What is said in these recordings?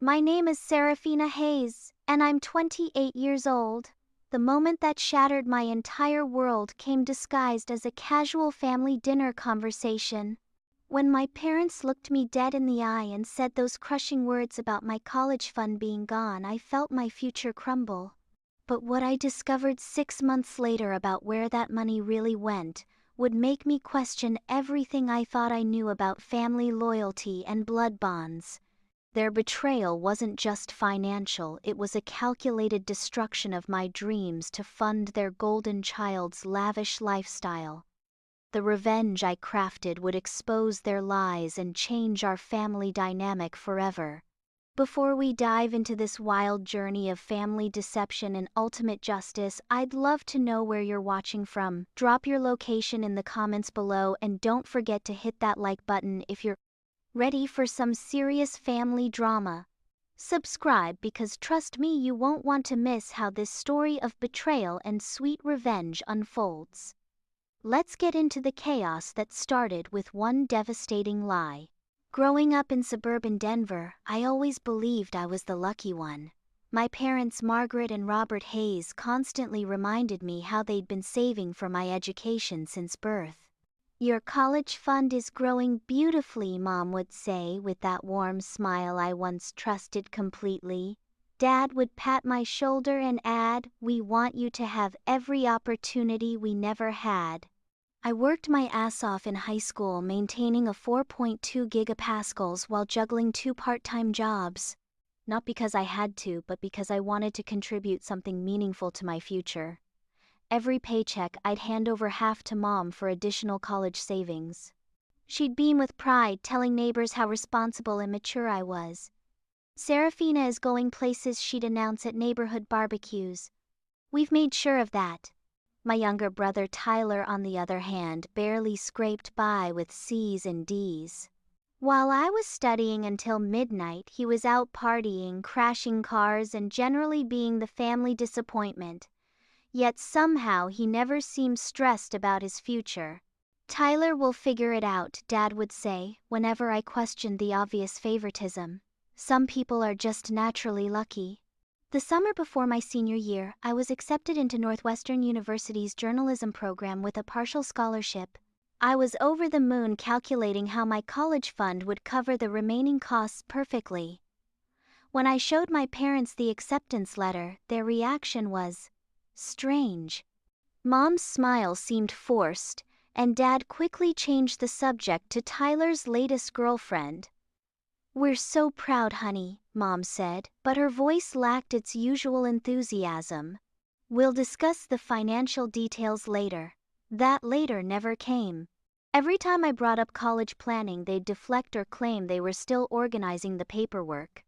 My name is Seraphina Hayes, and I'm 28 years old. The moment that shattered my entire world came disguised as a casual family dinner conversation. When my parents looked me dead in the eye and said those crushing words about my college fund being gone, I felt my future crumble. But what I discovered 6 months later about where that money really went would make me question everything I thought I knew about family loyalty and blood bonds. Their betrayal wasn't just financial, it was a calculated destruction of my dreams to fund their golden child's lavish lifestyle. The revenge I crafted would expose their lies and change our family dynamic forever. Before we dive into this wild journey of family deception and ultimate justice, I'd love to know where you're watching from. Drop your location in the comments below and don't forget to hit that like button if you're ready for some serious family drama. Subscribe because trust me, you won't want to miss how this story of betrayal and sweet revenge unfolds. Let's get into the chaos that started with one devastating lie. Growing up in suburban Denver, I always believed I was the lucky one. My parents, Margaret and Robert Hayes, constantly reminded me how they'd been saving for my education since birth. "Your college fund is growing beautifully," Mom would say with that warm smile I once trusted completely. Dad would pat my shoulder and add, "We want you to have every opportunity we never had." I worked my ass off in high school, maintaining a 4.2 gigapascals while juggling 2 part-time jobs. Not because I had to, but because I wanted to contribute something meaningful to my future. Every paycheck, I'd hand over half to Mom for additional college savings. She'd beam with pride, telling neighbors how responsible and mature I was. "Seraphina is going places," she'd announce at neighborhood barbecues. "We've made sure of that." My younger brother Tyler, on the other hand, barely scraped by with C's and D's. While I was studying until midnight, he was out partying, crashing cars, and generally being the family disappointment. Yet somehow he never seemed stressed about his future. "Tyler will figure it out," Dad would say, whenever I questioned the obvious favoritism. "Some people are just naturally lucky." The summer before my senior year, I was accepted into Northwestern University's journalism program with a partial scholarship. I was over the moon, calculating how my college fund would cover the remaining costs perfectly. When I showed my parents the acceptance letter, their reaction was strange. Mom's smile seemed forced, and Dad quickly changed the subject to Tyler's latest girlfriend. "We're so proud, honey," Mom said, but her voice lacked its usual enthusiasm. "We'll discuss the financial details later." That later never came. Every time I brought up college planning, they'd deflect or claim they were still organizing the paperwork.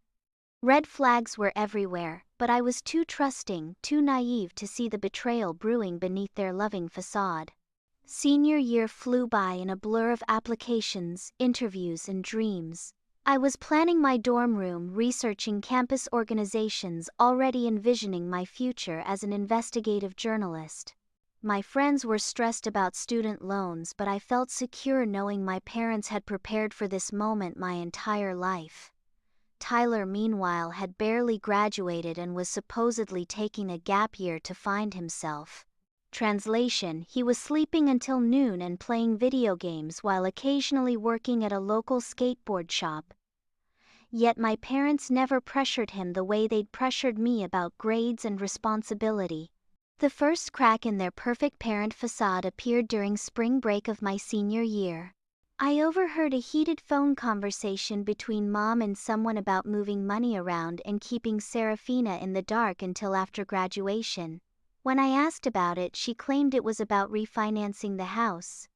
Red flags were everywhere, but I was too trusting, too naive to see the betrayal brewing beneath their loving facade. Senior year flew by in a blur of applications, interviews, and dreams. I was planning my dorm room, researching campus organizations, already envisioning my future as an investigative journalist. My friends were stressed about student loans, but I felt secure knowing my parents had prepared for this moment my entire life. Tyler, meanwhile, had barely graduated and was supposedly taking a gap year to find himself. Translation: he was sleeping until noon and playing video games while occasionally working at a local skateboard shop. Yet my parents never pressured him the way they'd pressured me about grades and responsibility. The first crack in their perfect parent facade appeared during spring break of my senior year. I overheard a heated phone conversation between Mom and someone about moving money around and keeping Seraphina in the dark until after graduation. When I asked about it, she claimed it was about refinancing the house.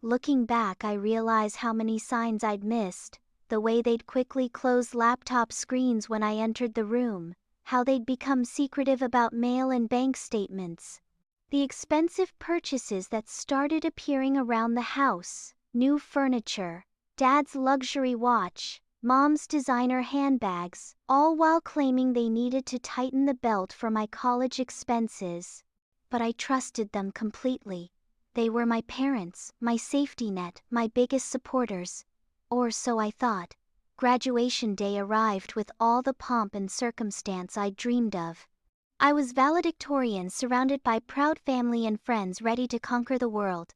Looking back, I realize how many signs I'd missed. The way they'd quickly close laptop screens when I entered the room, how they'd become secretive about mail and bank statements. The expensive purchases that started appearing around the house, new furniture, Dad's luxury watch, Mom's designer handbags, all while claiming they needed to tighten the belt for my college expenses. But I trusted them completely. They were my parents, my safety net, my biggest supporters. Or so I thought. Graduation day arrived with all the pomp and circumstance I dreamed of. I was valedictorian, surrounded by proud family and friends ready to conquer the world.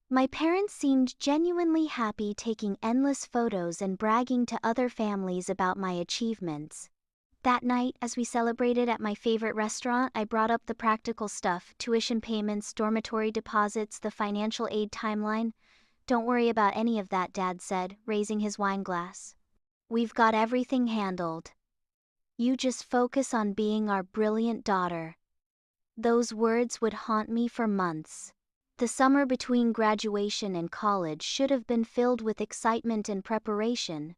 My parents seemed genuinely happy, taking endless photos and bragging to other families about my achievements. That night, as we celebrated at my favorite restaurant, I brought up the practical stuff: tuition payments, dormitory deposits, the financial aid timeline. "Don't worry about any of that," Dad said, raising his wine glass. "We've got everything handled. You just focus on being our brilliant daughter." Those words would haunt me for months. The summer between graduation and college should have been filled with excitement and preparation.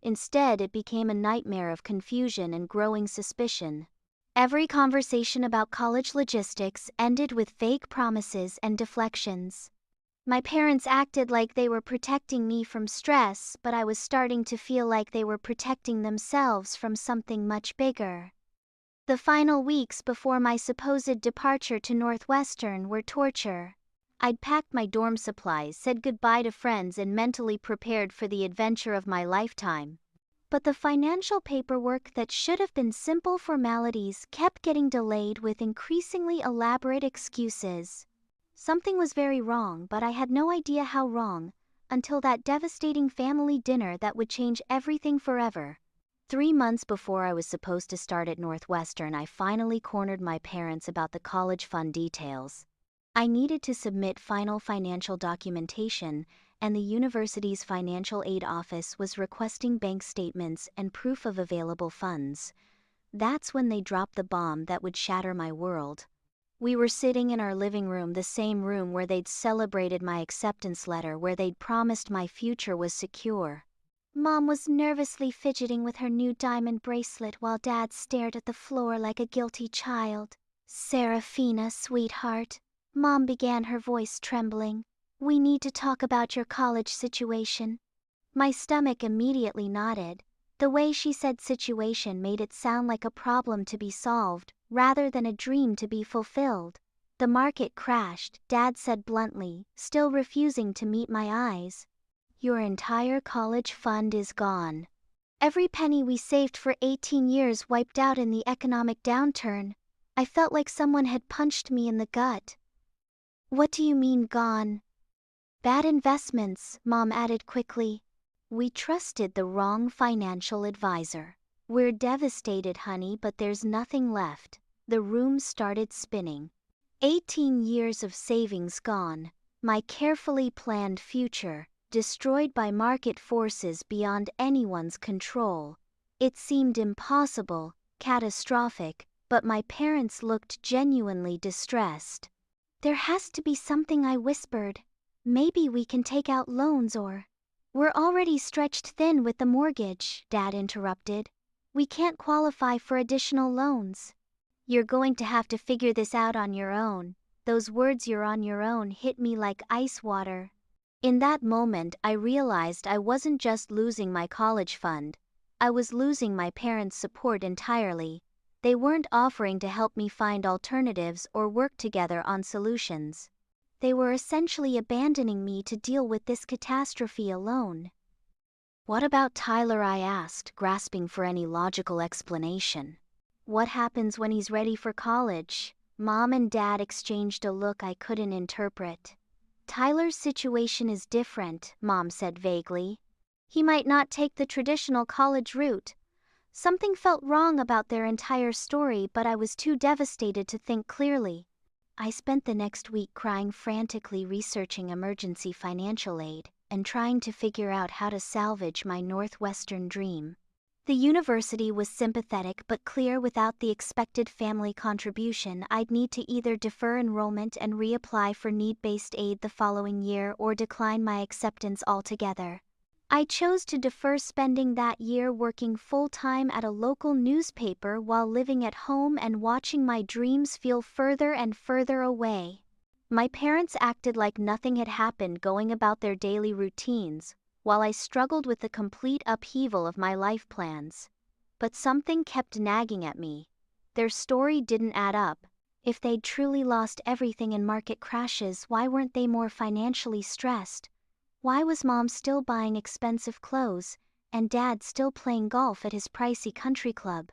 Instead, it became a nightmare of confusion and growing suspicion. Every conversation about college logistics ended with vague promises and deflections. My parents acted like they were protecting me from stress, but I was starting to feel like they were protecting themselves from something much bigger. The final weeks before my supposed departure to Northwestern were torture. I'd packed my dorm supplies, said goodbye to friends, and mentally prepared for the adventure of my lifetime. But the financial paperwork that should have been simple formalities kept getting delayed with increasingly elaborate excuses. Something was very wrong, but I had no idea how wrong, until that devastating family dinner that would change everything forever. 3 months before I was supposed to start at Northwestern, I finally cornered my parents about the college fund details. I needed to submit final financial documentation, and the university's financial aid office was requesting bank statements and proof of available funds. That's when they dropped the bomb that would shatter my world. We were sitting in our living room, the same room where they'd celebrated my acceptance letter, where they'd promised my future was secure. Mom was nervously fidgeting with her new diamond bracelet while Dad stared at the floor like a guilty child. "Seraphina, sweetheart," Mom began, her voice trembling, "we need to talk about your college situation." My stomach immediately knotted. The way she said situation made it sound like a problem to be solved, rather than a dream to be fulfilled. "The market crashed," Dad said bluntly, still refusing to meet my eyes. "Your entire college fund is gone. Every penny we saved for 18 years wiped out in the economic downturn." I felt like someone had punched me in the gut. "What do you mean gone?" "Bad investments," Mom added quickly. "We trusted the wrong financial advisor. We're devastated, honey, but there's nothing left." The room started spinning. 18 years of savings gone. My carefully planned future destroyed by market forces beyond anyone's control. It seemed impossible, catastrophic, but my parents looked genuinely distressed. "There has to be something," I whispered. "Maybe we can take out loans or—" "We're already stretched thin with the mortgage," Dad interrupted. "We can't qualify for additional loans." "You're going to have to figure this out on your own." Those words, "you're on your own," hit me like ice water. In that moment, I realized I wasn't just losing my college fund. I was losing my parents' support entirely. They weren't offering to help me find alternatives or work together on solutions. They were essentially abandoning me to deal with this catastrophe alone. "What about Tyler?" I asked, grasping for any logical explanation. "What happens when he's ready for college?" Mom and Dad exchanged a look I couldn't interpret. "Tyler's situation is different," Mom said vaguely. "He might not take the traditional college route." Something felt wrong about their entire story, but I was too devastated to think clearly. I spent the next week crying, frantically researching emergency financial aid, and trying to figure out how to salvage my Northwestern dream. The university was sympathetic but clear: without the expected family contribution, I'd need to either defer enrollment and reapply for need-based aid the following year or decline my acceptance altogether. I chose to defer, spending that year working full-time at a local newspaper while living at home and watching my dreams feel further and further away. My parents acted like nothing had happened, going about their daily routines, while I struggled with the complete upheaval of my life plans. But something kept nagging at me. Their story didn't add up. If they'd truly lost everything in market crashes, why weren't they more financially stressed? Why was Mom still buying expensive clothes, and Dad still playing golf at his pricey country club.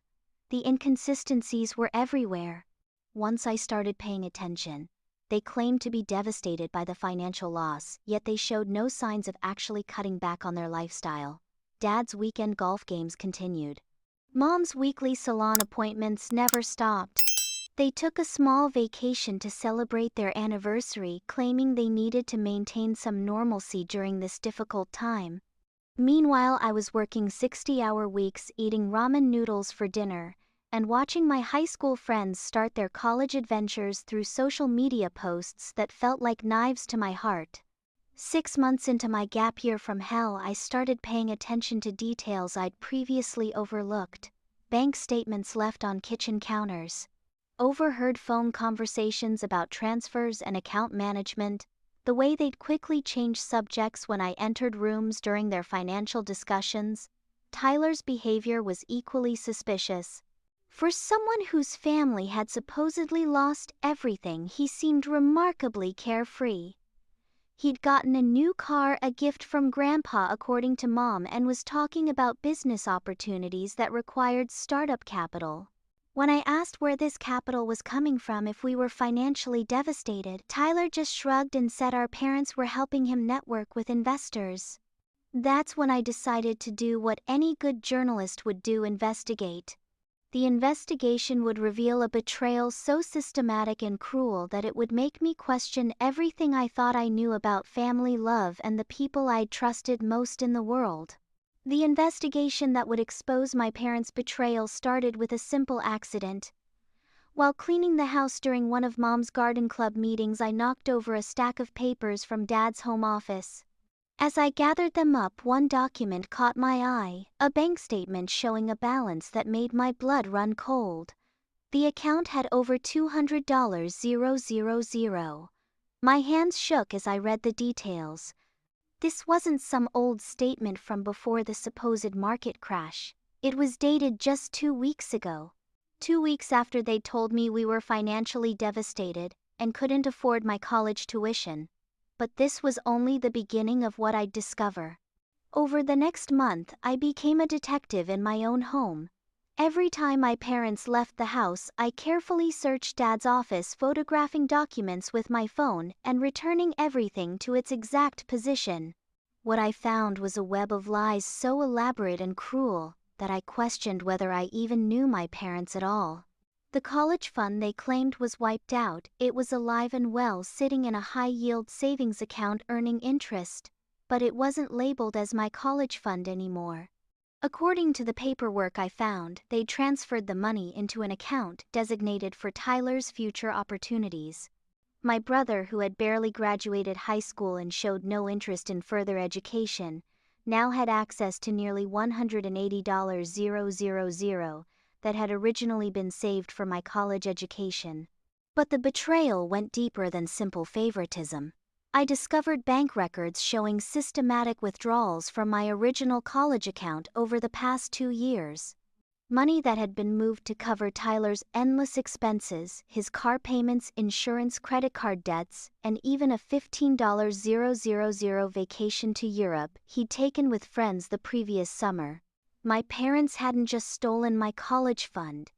The inconsistencies were everywhere. Once I started paying attention, they claimed to be devastated by the financial loss, yet they showed no signs of actually cutting back on their lifestyle. Dad's weekend golf games continued. Mom's weekly salon appointments never stopped. They took a small vacation to celebrate their anniversary, claiming they needed to maintain some normalcy during this difficult time. Meanwhile, I was working 60-hour weeks, eating ramen noodles for dinner, and watching my high school friends start their college adventures through social media posts that felt like knives to my heart. 6 months into my gap year from hell, I started paying attention to details I'd previously overlooked. Bank statements left on kitchen counters. Overheard phone conversations about transfers and account management. The way they'd quickly change subjects when I entered rooms during their financial discussions. Tyler's behavior was equally suspicious. For someone whose family had supposedly lost everything, he seemed remarkably carefree. He'd gotten a new car, a gift from Grandpa according to Mom, and was talking about business opportunities that required startup capital. When I asked where this capital was coming from if we were financially devastated, Tyler just shrugged and said our parents were helping him network with investors. That's when I decided to do what any good journalist would do: investigate. The investigation would reveal a betrayal so systematic and cruel that it would make me question everything I thought I knew about family love and the people I'd trusted most in the world. The investigation that would expose my parents' betrayal started with a simple accident. While cleaning the house during one of Mom's garden club meetings, I knocked over a stack of papers from Dad's home office. As I gathered them up, one document caught my eye, a bank statement showing a balance that made my blood run cold. The account had over $200,000. My hands shook as I read the details. This wasn't some old statement from before the supposed market crash. It was dated just 2 weeks ago. 2 weeks after they'd told me we were financially devastated and couldn't afford my college tuition. But this was only the beginning of what I'd discover. Over the next month, I became a detective in my own home. Every time my parents left the house, I carefully searched Dad's office, photographing documents with my phone and returning everything to its exact position. What I found was a web of lies so elaborate and cruel that I questioned whether I even knew my parents at all. The college fund they claimed was wiped out. It was alive and well, sitting in a high-yield savings account earning interest, but it wasn't labeled as my college fund anymore. According to the paperwork I found, they'd transferred the money into an account designated for Tyler's future opportunities. My brother, who had barely graduated high school and showed no interest in further education, now had access to nearly $180,000 that had originally been saved for my college education. But the betrayal went deeper than simple favoritism. I discovered bank records showing systematic withdrawals from my original college account over the past 2 years. Money that had been moved to cover Tyler's endless expenses, his car payments, insurance, credit card debts, and even a $15,000 vacation to Europe he'd taken with friends the previous summer. My parents hadn't just stolen my college fund.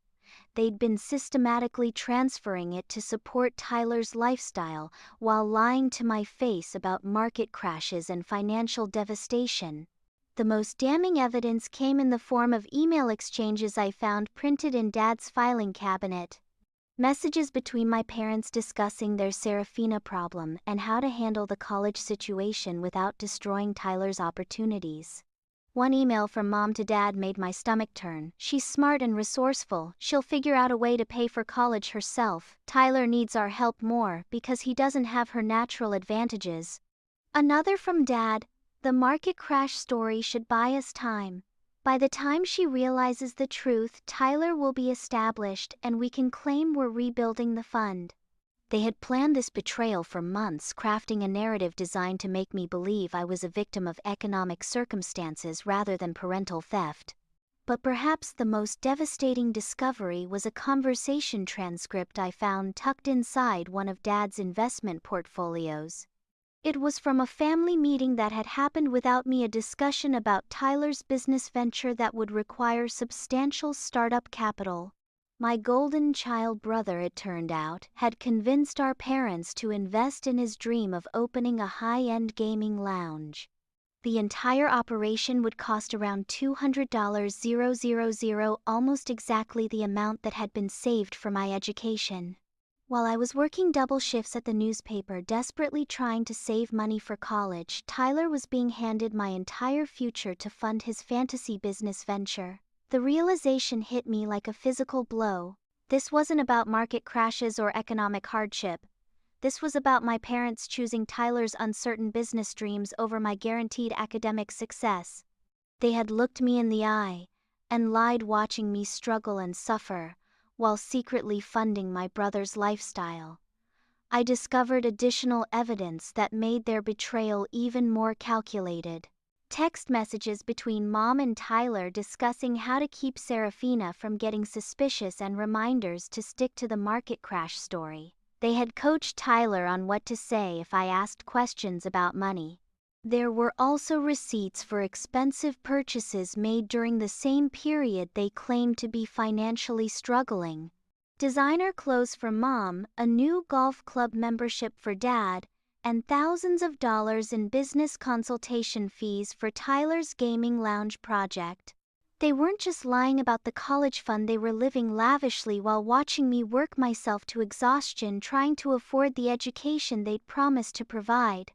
They'd been systematically transferring it to support Tyler's lifestyle while lying to my face about market crashes and financial devastation. The most damning evidence came in the form of email exchanges I found printed in Dad's filing cabinet. Messages between my parents discussing their Seraphina problem and how to handle the college situation without destroying Tyler's opportunities. One email from Mom to Dad made my stomach turn. "She's smart and resourceful. She'll figure out a way to pay for college herself. Tyler needs our help more because he doesn't have her natural advantages." Another from Dad: "The market crash story should buy us time. By the time she realizes the truth, Tyler will be established and we can claim we're rebuilding the fund." They had planned this betrayal for months, crafting a narrative designed to make me believe I was a victim of economic circumstances rather than parental theft. But perhaps the most devastating discovery was a conversation transcript I found tucked inside one of Dad's investment portfolios. It was from a family meeting that had happened without me, a discussion about Tyler's business venture that would require substantial startup capital. My golden child brother, it turned out, had convinced our parents to invest in his dream of opening a high-end gaming lounge. The entire operation would cost around $200,000, almost exactly the amount that had been saved for my education. While I was working double shifts at the newspaper, desperately trying to save money for college, Tyler was being handed my entire future to fund his fantasy business venture. The realization hit me like a physical blow. This wasn't about market crashes or economic hardship. This was about my parents choosing Tyler's uncertain business dreams over my guaranteed academic success. They had looked me in the eye and lied, watching me struggle and suffer, while secretly funding my brother's lifestyle. I discovered additional evidence that made their betrayal even more calculated. Text messages between Mom and Tyler discussing how to keep Seraphina from getting suspicious, and reminders to stick to the market crash story. They had coached Tyler on what to say if I asked questions about money. There were also receipts for expensive purchases made during the same period they claimed to be financially struggling. Designer clothes for Mom, a new golf club membership for Dad, and thousands of dollars in business consultation fees for Tyler's gaming lounge project. They weren't just lying about the college fund, they were living lavishly while watching me work myself to exhaustion trying to afford the education they'd promised to provide.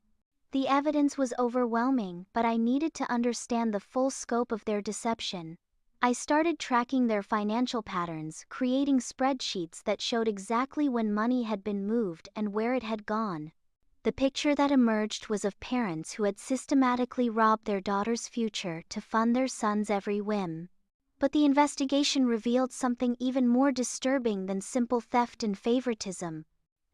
The evidence was overwhelming, but I needed to understand the full scope of their deception. I started tracking their financial patterns, creating spreadsheets that showed exactly when money had been moved and where it had gone. The picture that emerged was of parents who had systematically robbed their daughter's future to fund their son's every whim. But the investigation revealed something even more disturbing than simple theft and favoritism.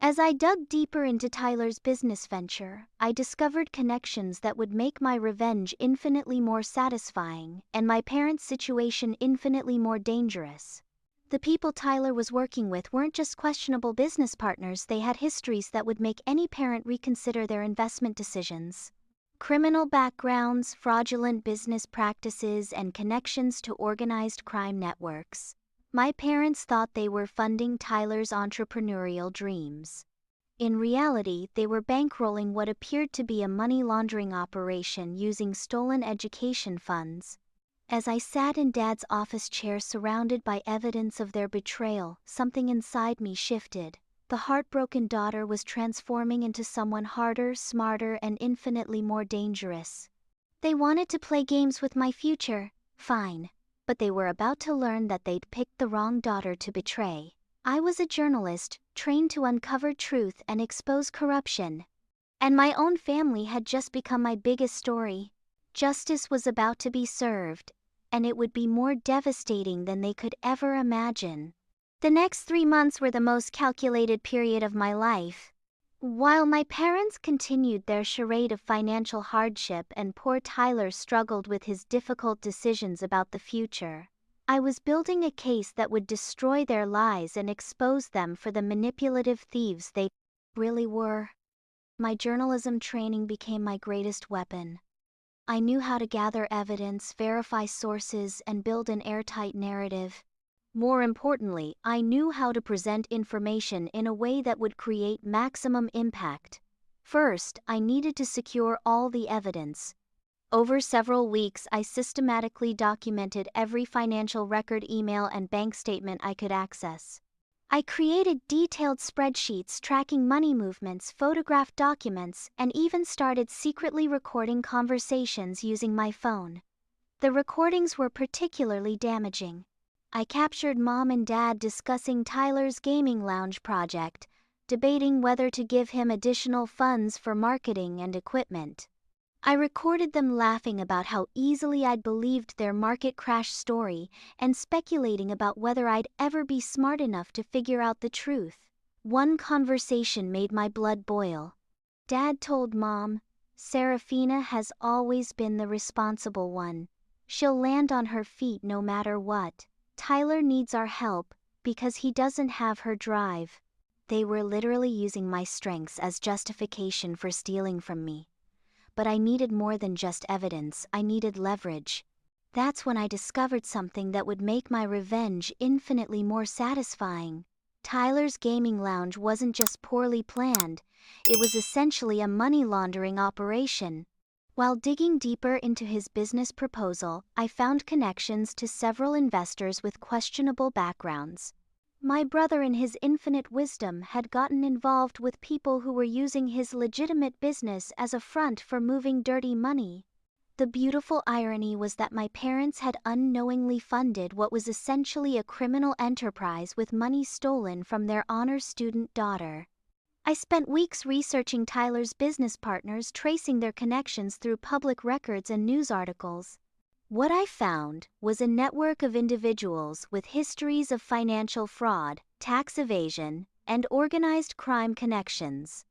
As I dug deeper into Tyler's business venture, I discovered connections that would make my revenge infinitely more satisfying and my parents' situation infinitely more dangerous. The people Tyler was working with weren't just questionable business partners, they had histories that would make any parent reconsider their investment decisions. Criminal backgrounds, fraudulent business practices, and connections to organized crime networks. My parents thought they were funding Tyler's entrepreneurial dreams. In reality, they were bankrolling what appeared to be a money laundering operation using stolen education funds. As I sat in Dad's office chair surrounded by evidence of their betrayal, something inside me shifted. The heartbroken daughter was transforming into someone harder, smarter, and infinitely more dangerous. They wanted to play games with my future, fine. But they were about to learn that they'd picked the wrong daughter to betray. I was a journalist, trained to uncover truth and expose corruption. And my own family had just become my biggest story. Justice was about to be served, and it would be more devastating than they could ever imagine. The next 3 months were the most calculated period of my life. While my parents continued their charade of financial hardship and poor Tyler struggled with his difficult decisions about the future, I was building a case that would destroy their lies and expose them for the manipulative thieves they really were. My journalism training became my greatest weapon. I knew how to gather evidence, verify sources, and build an airtight narrative. More importantly, I knew how to present information in a way that would create maximum impact. First, I needed to secure all the evidence. Over several weeks, I systematically documented every financial record, email, and bank statement I could access. I created detailed spreadsheets tracking money movements, photographed documents, and even started secretly recording conversations using my phone. The recordings were particularly damaging. I captured Mom and Dad discussing Tyler's gaming lounge project, debating whether to give him additional funds for marketing and equipment. I recorded them laughing about how easily I'd believed their market crash story and speculating about whether I'd ever be smart enough to figure out the truth. One conversation made my blood boil. Dad told Mom, "Seraphina has always been the responsible one. She'll land on her feet no matter what. Tyler needs our help because he doesn't have her drive." They were literally using my strengths as justification for stealing from me. But I needed more than just evidence, I needed leverage. That's when I discovered something that would make my revenge infinitely more satisfying. Tyler's gaming lounge wasn't just poorly planned, it was essentially a money laundering operation. While digging deeper into his business proposal, I found connections to several investors with questionable backgrounds. My brother, in his infinite wisdom, had gotten involved with people who were using his legitimate business as a front for moving dirty money. The beautiful irony was that my parents had unknowingly funded what was essentially a criminal enterprise with money stolen from their honor student daughter. I spent weeks researching Tyler's business partners, tracing their connections through public records and news articles. What I found was a network of individuals with histories of financial fraud, tax evasion, and organized crime connections.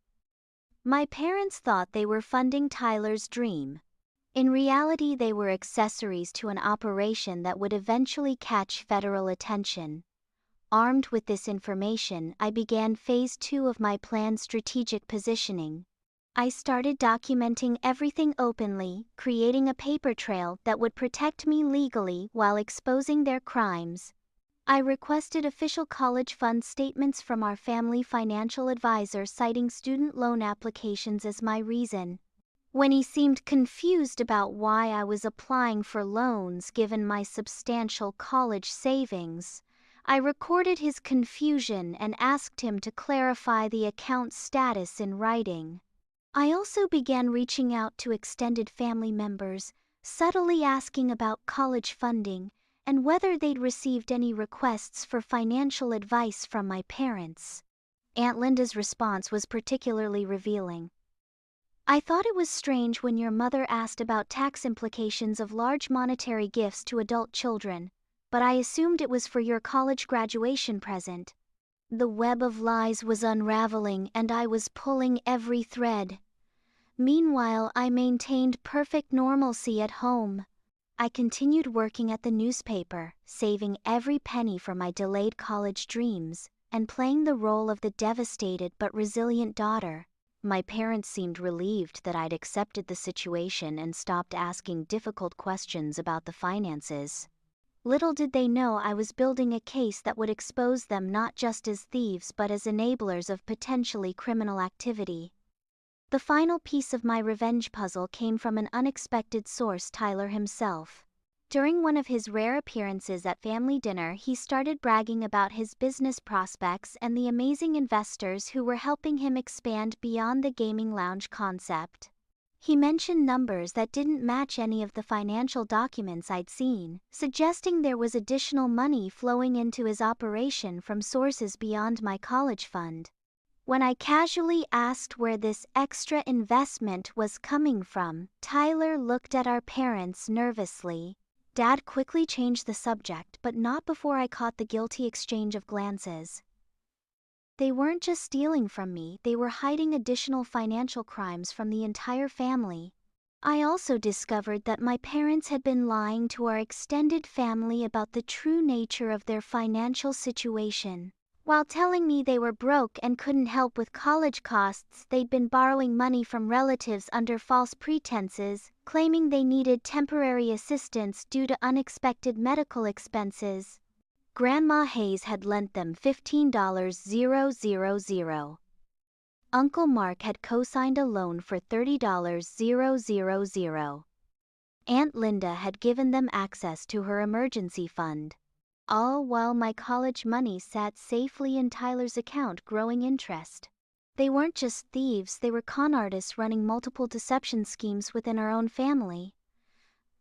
My parents thought they were funding Tyler's dream. In reality, they were accessories to an operation that would eventually catch federal attention. Armed with this information, I began phase 2 of my plan's strategic positioning. I started documenting everything openly, creating a paper trail that would protect me legally while exposing their crimes. I requested official college fund statements from our family financial advisor, citing student loan applications as my reason. When he seemed confused about why I was applying for loans given my substantial college savings, I recorded his confusion and asked him to clarify the account's status in writing. I also began reaching out to extended family members, subtly asking about college funding and whether they'd received any requests for financial advice from my parents. Aunt Linda's response was particularly revealing. "I thought it was strange when your mother asked about tax implications of large monetary gifts to adult children, but I assumed it was for your college graduation present." The web of lies was unraveling and I was pulling every thread. Meanwhile, I maintained perfect normalcy at home. I continued working at the newspaper, saving every penny for my delayed college dreams, and playing the role of the devastated but resilient daughter. My parents seemed relieved that I'd accepted the situation and stopped asking difficult questions about the finances. Little did they know I was building a case that would expose them not just as thieves but as enablers of potentially criminal activity. The final piece of my revenge puzzle came from an unexpected source: Tyler himself. During one of his rare appearances at family dinner, he started bragging about his business prospects and the amazing investors who were helping him expand beyond the gaming lounge concept. He mentioned numbers that didn't match any of the financial documents I'd seen, suggesting there was additional money flowing into his operation from sources beyond my college fund. When I casually asked where this extra investment was coming from, Tyler looked at our parents nervously. Dad quickly changed the subject, but not before I caught the guilty exchange of glances. They weren't just stealing from me, they were hiding additional financial crimes from the entire family. I also discovered that my parents had been lying to our extended family about the true nature of their financial situation. While telling me they were broke and couldn't help with college costs, they'd been borrowing money from relatives under false pretenses, claiming they needed temporary assistance due to unexpected medical expenses. Grandma Hayes had lent them $15,000. Uncle Mark had co-signed a loan for $30,000. Aunt Linda had given them access to her emergency fund. All while my college money sat safely in Tyler's account, growing interest. They weren't just thieves, they were con artists running multiple deception schemes within our own family.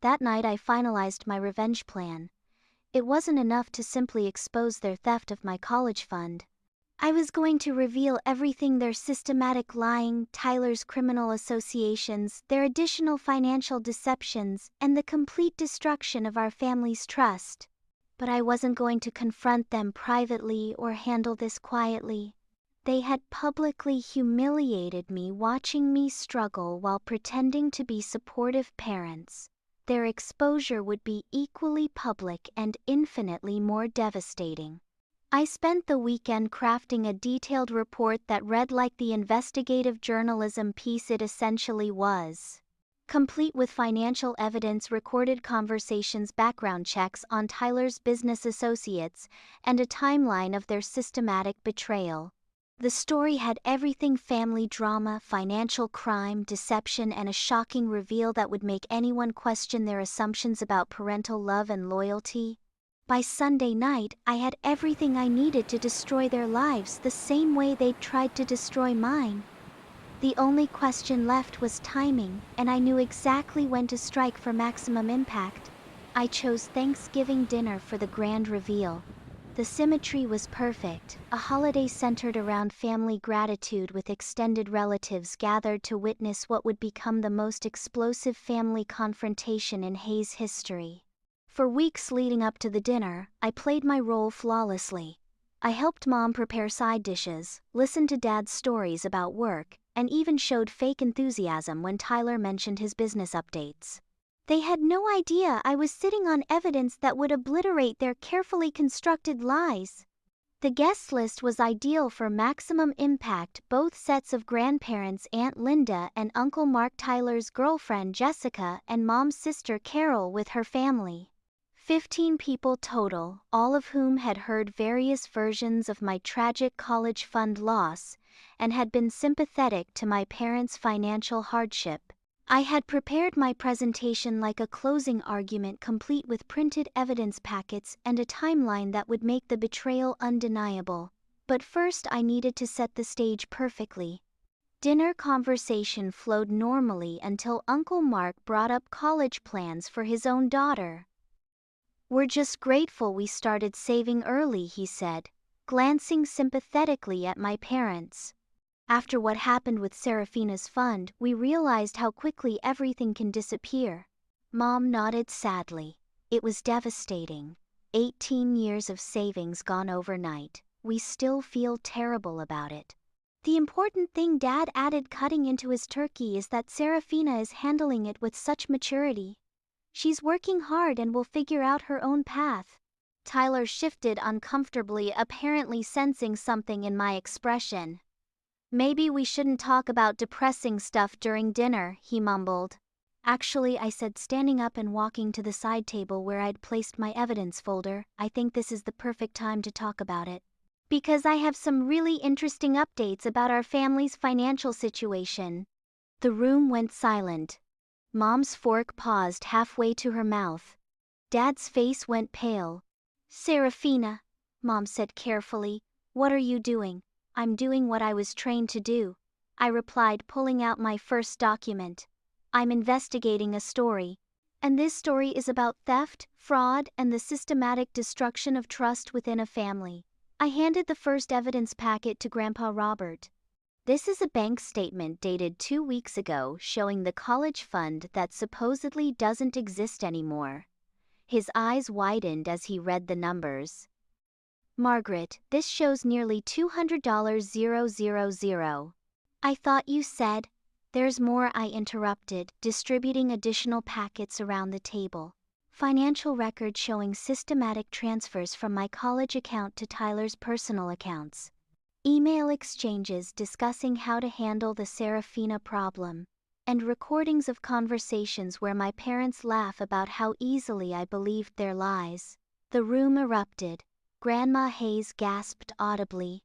That night I finalized my revenge plan. It wasn't enough to simply expose their theft of my college fund. I was going to reveal everything: their systematic lying, Tyler's criminal associations, their additional financial deceptions, and the complete destruction of our family's trust. But I wasn't going to confront them privately or handle this quietly. They had publicly humiliated me, watching me struggle while pretending to be supportive parents. Their exposure would be equally public and infinitely more devastating. I spent the weekend crafting a detailed report that read like the investigative journalism piece it essentially was. Complete with financial evidence, recorded conversations, background checks on Tyler's business associates, and a timeline of their systematic betrayal. The story had everything: family drama, financial crime, deception, and a shocking reveal that would make anyone question their assumptions about parental love and loyalty. By Sunday night, I had everything I needed to destroy their lives the same way they'd tried to destroy mine. The only question left was timing, and I knew exactly when to strike for maximum impact. I chose Thanksgiving dinner for the grand reveal. The symmetry was perfect, a holiday centered around family gratitude with extended relatives gathered to witness what would become the most explosive family confrontation in Hayes history. For weeks leading up to the dinner, I played my role flawlessly. I helped Mom prepare side dishes, listened to Dad's stories about work, and even showed fake enthusiasm when Tyler mentioned his business updates. They had no idea I was sitting on evidence that would obliterate their carefully constructed lies. The guest list was ideal for maximum impact: both sets of grandparents, Aunt Linda and Uncle Mark, Tyler's girlfriend Jessica, and Mom's sister Carol with her family. 15 people total, all of whom had heard various versions of my tragic college fund loss, and had been sympathetic to my parents' financial hardship. I had prepared my presentation like a closing argument, complete with printed evidence packets and a timeline that would make the betrayal undeniable. But first I needed to set the stage perfectly. Dinner conversation flowed normally until Uncle Mark brought up college plans for his own daughter. "We're just grateful we started saving early," he said, glancing sympathetically at my parents. "After what happened with Seraphina's fund, we realized how quickly everything can disappear." Mom nodded sadly. "It was devastating. 18 years of savings gone overnight. We still feel terrible about it." "The important thing," Dad added, cutting into his turkey, "is that Seraphina is handling it with such maturity. She's working hard and will figure out her own path." Tyler shifted uncomfortably, apparently sensing something in my expression. "Maybe we shouldn't talk about depressing stuff during dinner," he mumbled. "Actually," I said, standing up and walking to the side table where I'd placed my evidence folder, "I think this is the perfect time to talk about it. Because I have some really interesting updates about our family's financial situation." The room went silent. Mom's fork paused halfway to her mouth. Dad's face went pale. "Seraphina," Mom said carefully, "what are you doing?" "I'm doing what I was trained to do," I replied, pulling out my first document. "I'm investigating a story. And this story is about theft, fraud, and the systematic destruction of trust within a family." I handed the first evidence packet to Grandpa Robert. "This is a bank statement dated 2 weeks ago showing the college fund that supposedly doesn't exist anymore." His eyes widened as he read the numbers. "Margaret, this shows nearly $200,000. "I thought you said—" "There's more," I interrupted, distributing additional packets around the table. "Financial records showing systematic transfers from my college account to Tyler's personal accounts. Email exchanges discussing how to handle the Seraphina problem. And recordings of conversations where my parents laugh about how easily I believed their lies." The room erupted. Grandma Hayes gasped audibly.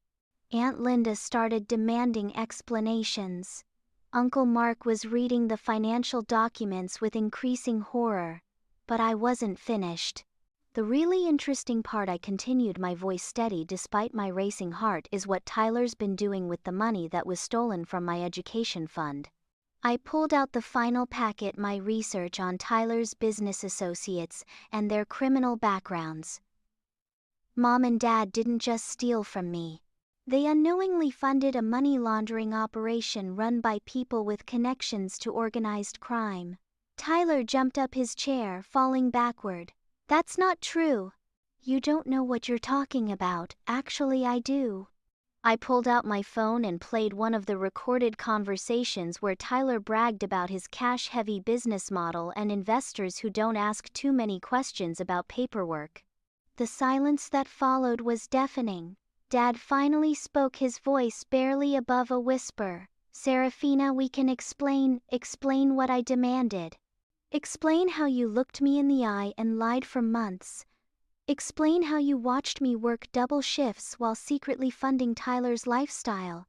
Aunt Linda started demanding explanations. Uncle Mark was reading the financial documents with increasing horror. But I wasn't finished. "The really interesting part," I continued, my voice steady despite my racing heart, "is what Tyler's been doing with the money that was stolen from my education fund." I pulled out the final packet, my research on Tyler's business associates and their criminal backgrounds. Mom and Dad didn't just steal from me. They unknowingly funded a money laundering operation run by people with connections to organized crime. Tyler jumped up his chair, falling backward. "That's not true." "You don't know what you're talking about." "Actually, I do." I pulled out my phone and played one of the recorded conversations where Tyler bragged about his cash-heavy business model and investors who don't ask too many questions about paperwork. The silence that followed was deafening. Dad finally spoke, his voice barely above a whisper. "Seraphina, we can explain what I demanded. Explain how you looked me in the eye and lied for months. Explain how you watched me work double shifts while secretly funding Tyler's lifestyle.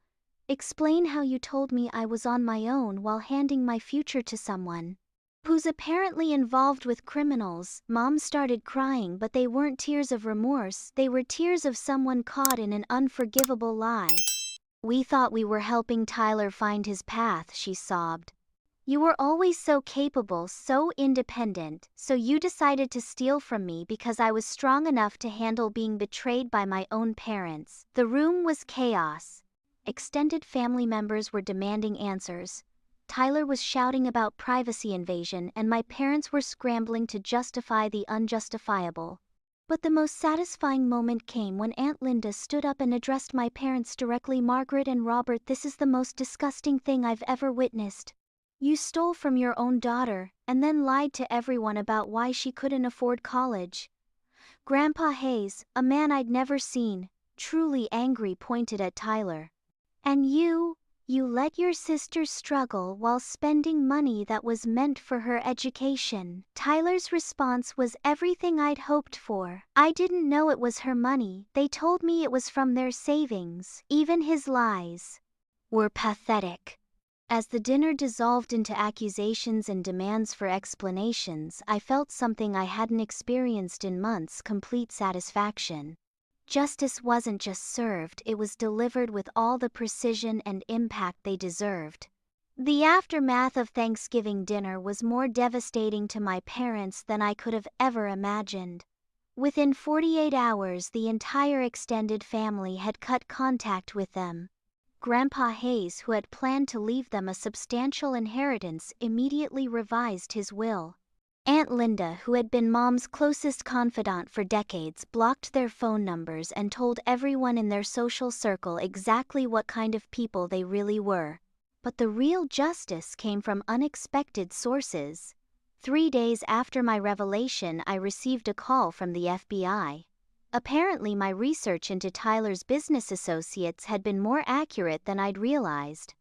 Explain how you told me I was on my own while handing my future to someone who's apparently involved with criminals." Mom started crying, but they weren't tears of remorse, they were tears of someone caught in an unforgivable lie. "We thought we were helping Tyler find his path," she sobbed. "You were always so capable, so independent, so you decided to steal from me because I was strong enough to handle being betrayed by my own parents." The room was chaos. Extended family members were demanding answers. Tyler was shouting about privacy invasion, and my parents were scrambling to justify the unjustifiable. But the most satisfying moment came when Aunt Linda stood up and addressed my parents directly. "Margaret and Robert, this is the most disgusting thing I've ever witnessed. You stole from your own daughter, and then lied to everyone about why she couldn't afford college." Grandpa Hayes, a man I'd never seen, truly angry, pointed at Tyler. "And you let your sister struggle while spending money that was meant for her education." Tyler's response was everything I'd hoped for. "I didn't know it was her money. They told me it was from their savings." Even his lies were pathetic. As the dinner dissolved into accusations and demands for explanations, I felt something I hadn't experienced in months: complete satisfaction. Justice wasn't just served, it was delivered with all the precision and impact they deserved. The aftermath of Thanksgiving dinner was more devastating to my parents than I could have ever imagined. Within 48 hours, the entire extended family had cut contact with them. Grandpa Hayes, who had planned to leave them a substantial inheritance, immediately revised his will. Aunt Linda, who had been Mom's closest confidant for decades, blocked their phone numbers and told everyone in their social circle exactly what kind of people they really were. But the real justice came from unexpected sources. 3 days after my revelation, I received a call from the FBI. Apparently, my research into Tyler's business associates had been more accurate than I'd realized.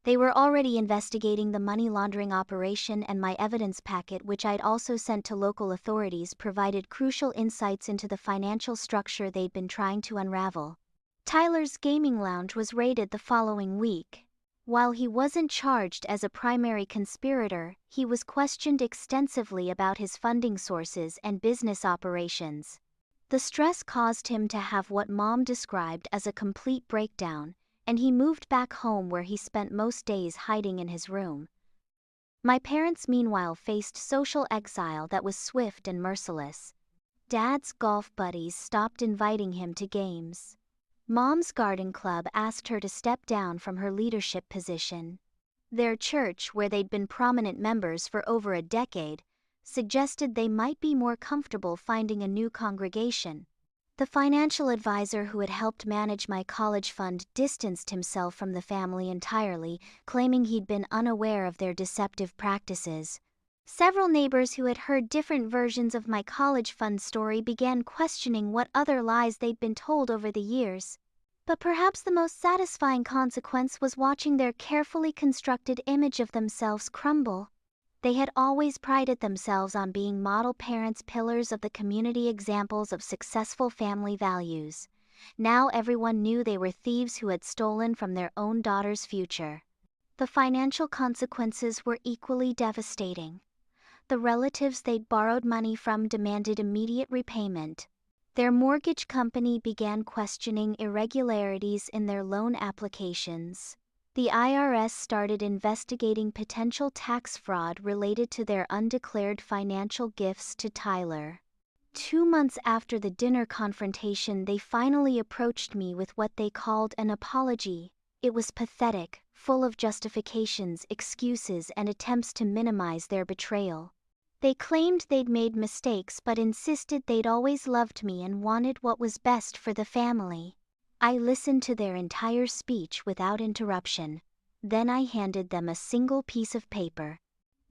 They were already investigating the money laundering operation, and my evidence packet, which I'd also sent to local authorities, provided crucial insights into the financial structure they'd been trying to unravel. Tyler's gaming lounge was raided the following week. While he wasn't charged as a primary conspirator, he was questioned extensively about his funding sources and business operations. The stress caused him to have what Mom described as a complete breakdown, and he moved back home, where he spent most days hiding in his room. My parents, meanwhile, faced social exile that was swift and merciless. Dad's golf buddies stopped inviting him to games. Mom's garden club asked her to step down from her leadership position. Their church, where they'd been prominent members for over a decade, suggested they might be more comfortable finding a new congregation. The financial advisor who had helped manage my college fund distanced himself from the family entirely, claiming he'd been unaware of their deceptive practices. Several neighbors who had heard different versions of my college fund story began questioning what other lies they'd been told over the years. But perhaps the most satisfying consequence was watching their carefully constructed image of themselves crumble. They had always prided themselves on being model parents, pillars of the community, examples of successful family values. Now everyone knew they were thieves who had stolen from their own daughter's future. The financial consequences were equally devastating. The relatives they'd borrowed money from demanded immediate repayment. Their mortgage company began questioning irregularities in their loan applications. The IRS started investigating potential tax fraud related to their undeclared financial gifts to Tyler. 2 months after the dinner confrontation, they finally approached me with what they called an apology. It was pathetic, full of justifications, excuses, and attempts to minimize their betrayal. They claimed they'd made mistakes but insisted they'd always loved me and wanted what was best for the family. I listened to their entire speech without interruption. Then I handed them a single piece of paper.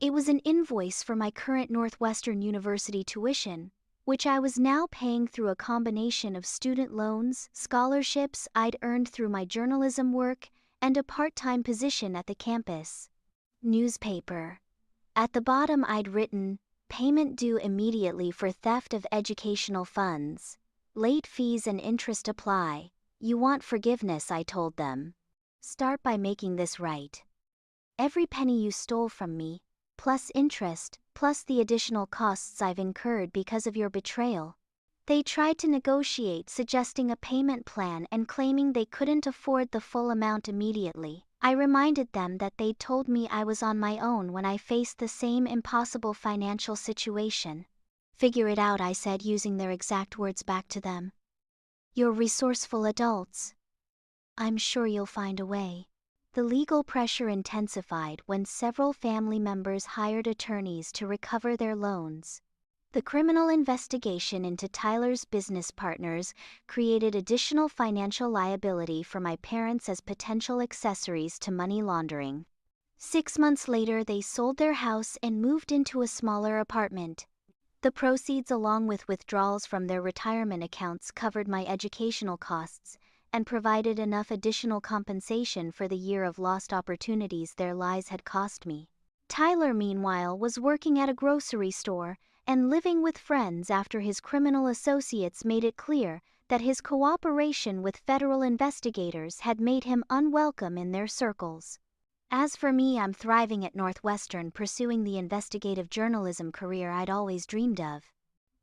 It was an invoice for my current Northwestern University tuition. which I was now paying through a combination of student loans, scholarships I'd earned through my journalism work, and a part-time position at the campus newspaper. At the bottom I'd written, "Payment due immediately for theft of educational funds. Late fees and interest apply. You want forgiveness," I told them. "Start by making this right. Every penny you stole from me, plus interest, plus the additional costs I've incurred because of your betrayal." They tried to negotiate, suggesting a payment plan and claiming they couldn't afford the full amount immediately. I reminded them that they'd told me I was on my own when I faced the same impossible financial situation. "Figure it out," I said, using their exact words back to them. "You're resourceful adults. I'm sure you'll find a way." The legal pressure intensified when several family members hired attorneys to recover their loans. The criminal investigation into Tyler's business partners created additional financial liability for my parents as potential accessories to money laundering. 6 months later, they sold their house and moved into a smaller apartment. The proceeds, along with withdrawals from their retirement accounts, covered my educational costs and provided enough additional compensation for the year of lost opportunities their lies had cost me. Tyler, meanwhile, was working at a grocery store and living with friends after his criminal associates made it clear that his cooperation with federal investigators had made him unwelcome in their circles. As for me, I'm thriving at Northwestern, pursuing the investigative journalism career I'd always dreamed of.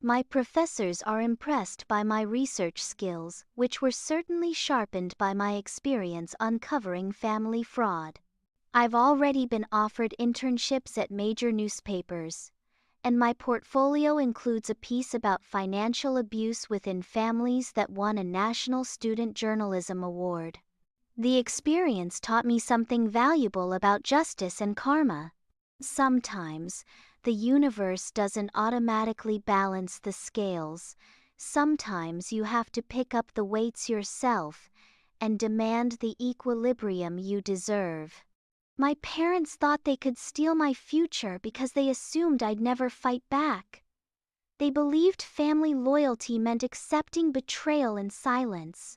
My professors are impressed by my research skills, which were certainly sharpened by my experience uncovering family fraud. I've already been offered internships at major newspapers, and my portfolio includes a piece about financial abuse within families that won a National Student Journalism Award. The experience taught me something valuable about justice and karma. Sometimes, the universe doesn't automatically balance the scales. Sometimes you have to pick up the weights yourself and demand the equilibrium you deserve. My parents thought they could steal my future because they assumed I'd never fight back. They believed family loyalty meant accepting betrayal in silence.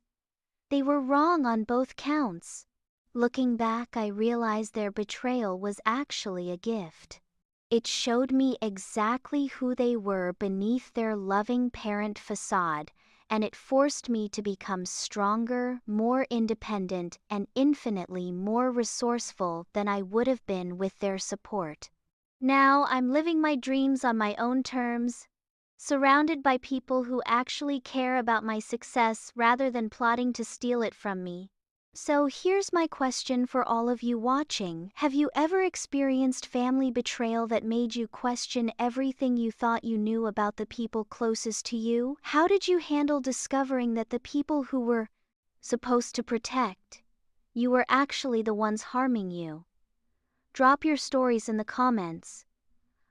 They were wrong on both counts. Looking back, I realized their betrayal was actually a gift. It showed me exactly who they were beneath their loving parent facade, and it forced me to become stronger, more independent, and infinitely more resourceful than I would have been with their support. Now I'm living my dreams on my own terms, surrounded by people who actually care about my success rather than plotting to steal it from me. So here's my question for all of you watching. Have you ever experienced family betrayal that made you question everything you thought you knew about the people closest to you? How did you handle discovering that the people who were supposed to protect you were actually the ones harming you? Drop your stories in the comments.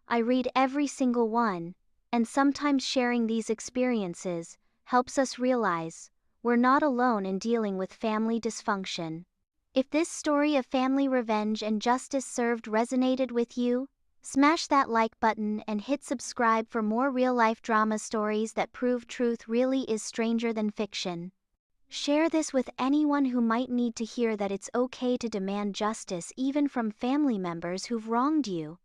I read every single one, and sometimes sharing these experiences helps us realize we're not alone in dealing with family dysfunction. If this story of family revenge and justice served resonated with you, smash that like button and hit subscribe for more real-life drama stories that prove truth really is stranger than fiction. Share this with anyone who might need to hear that it's okay to demand justice even from family members who've wronged you.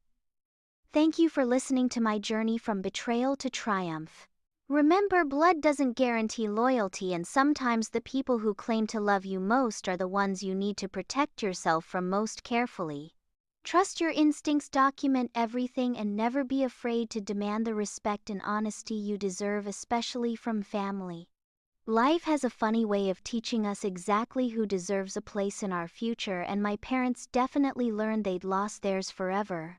Thank you for listening to my journey from betrayal to triumph. Remember, blood doesn't guarantee loyalty, and sometimes the people who claim to love you most are the ones you need to protect yourself from most carefully. Trust your instincts, document everything, and never be afraid to demand the respect and honesty you deserve, especially from family. Life has a funny way of teaching us exactly who deserves a place in our future, and my parents definitely learned they'd lost theirs forever.